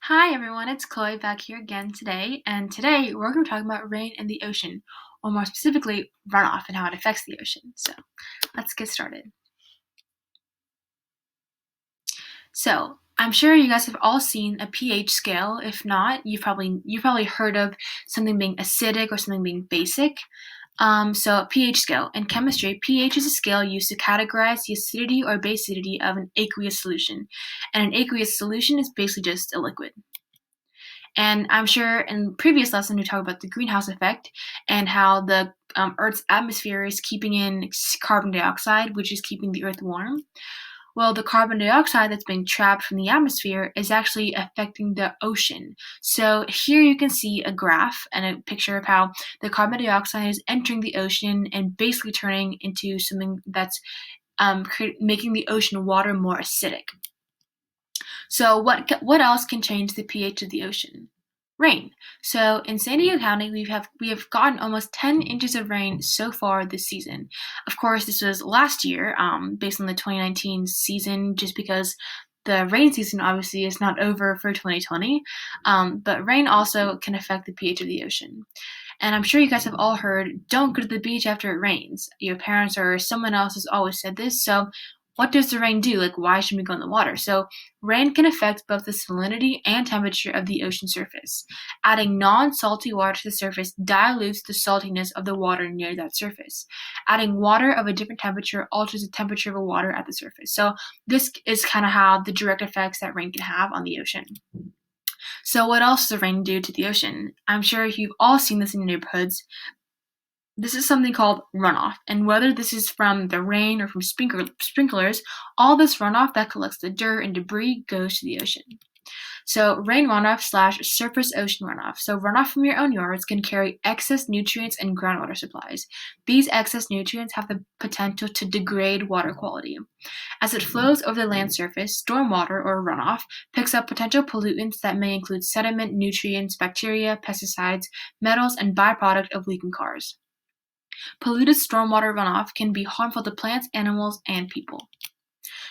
Hi everyone, it's Chloe back here again today, and today we're going to talk about rain in the ocean, or more specifically, runoff and how it affects the ocean. So let's get started. So I'm sure you guys have all seen a pH scale. If not, you've probably heard of something being acidic or something being basic. So a pH scale. In chemistry, pH is a scale used to categorize the acidity or basicity of an aqueous solution. And an aqueous solution is basically just a liquid. And I'm sure in previous lesson we talked about the greenhouse effect and how the Earth's atmosphere is keeping in carbon dioxide, which is keeping the Earth warm. Well, the carbon dioxide that's being trapped from the atmosphere is actually affecting the ocean. So here you can see a graph and a picture of how the carbon dioxide is entering the ocean and basically turning into something that's making the ocean water more acidic. So what else can change the pH of the ocean? Rain. So in San Diego County, we have gotten almost 10 inches of rain so far this season. Of course, this was last year, based on the 2019 season, just because the rain season obviously is not over for 2020. But rain also can affect the pH of the ocean. And I'm sure you guys have all heard, don't go to the beach after it rains. Your parents or someone else has always said this. So what does the rain do? Like, why should we go in the water? So rain can affect both the salinity and temperature of the ocean surface. Adding non-salty water to the surface dilutes the saltiness of the water near that surface. Adding water of a different temperature alters the temperature of the water at the surface. So this is kind of how the direct effects that rain can have on the ocean. So what else does rain do to the ocean? I'm sure you've all seen this in your neighborhoods. This is something called runoff, and whether this is from the rain or from sprinklers, all this runoff that collects the dirt and debris goes to the ocean. So rain runoff / surface ocean runoff. So runoff from your own yards can carry excess nutrients and groundwater supplies. These excess nutrients have the potential to degrade water quality. As it flows over the land surface, stormwater or runoff picks up potential pollutants that may include sediment, nutrients, bacteria, pesticides, metals, and byproduct of leaking cars. Polluted stormwater runoff can be harmful to plants, animals, and people.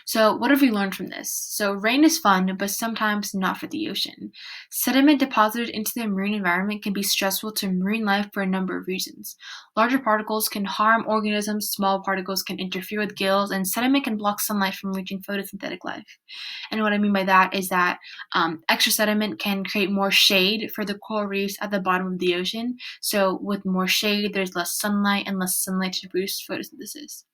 So, what have we learned from this? So, rain is fun, but sometimes not for the ocean. Sediment deposited into the marine environment can be stressful to marine life for a number of reasons. Larger particles can harm organisms, small particles can interfere with gills, and sediment can block sunlight from reaching photosynthetic life. And what I mean by that is that extra sediment can create more shade for the coral reefs at the bottom of the ocean. So, with more shade, there's less sunlight and less sunlight to boost photosynthesis.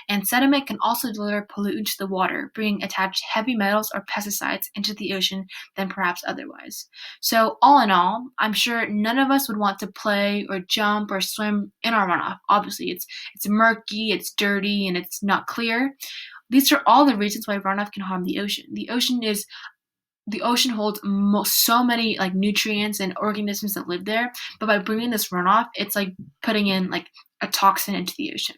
And sediment can also deliver pollutants to the water, bringing attached heavy metals or pesticides into the ocean than perhaps otherwise. So, all in all, I'm sure none of us would want to play or jump or swim in our runoff. Obviously, it's murky, it's dirty, and it's not clear. These are all the reasons why runoff can harm the ocean. The ocean holds so many like nutrients and organisms that live there, but by bringing this runoff, it's like putting in like a toxin into the ocean.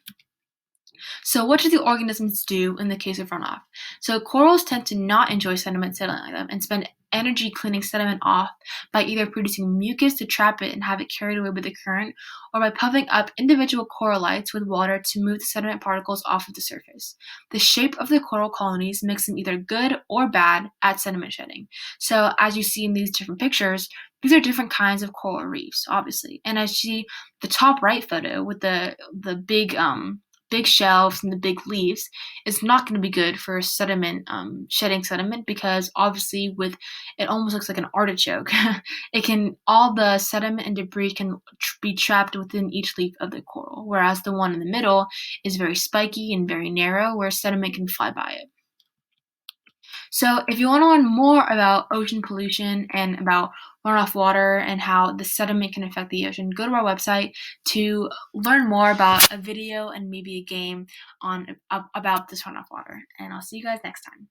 So what do the organisms do in the case of runoff? So corals tend to not enjoy sediment settling on them and spend energy cleaning sediment off by either producing mucus to trap it and have it carried away by the current, or by puffing up individual corallites with water to move the sediment particles off of the surface. The shape of the coral colonies makes them either good or bad at sediment shedding. So as you see in these different pictures, these are different kinds of coral reefs, obviously. And as you see the top right photo with the big shelves and the big leaves is not going to be good for sediment, shedding sediment, because obviously with it almost looks like an artichoke. All the sediment and debris can be trapped within each leaf of the coral, whereas the one in the middle is very spiky and very narrow, where sediment can fly by it. So if you want to learn more about ocean pollution and about runoff water and how the sediment can affect the ocean, go to our website to learn more about a video and maybe a game on about this runoff water. And I'll see you guys next time.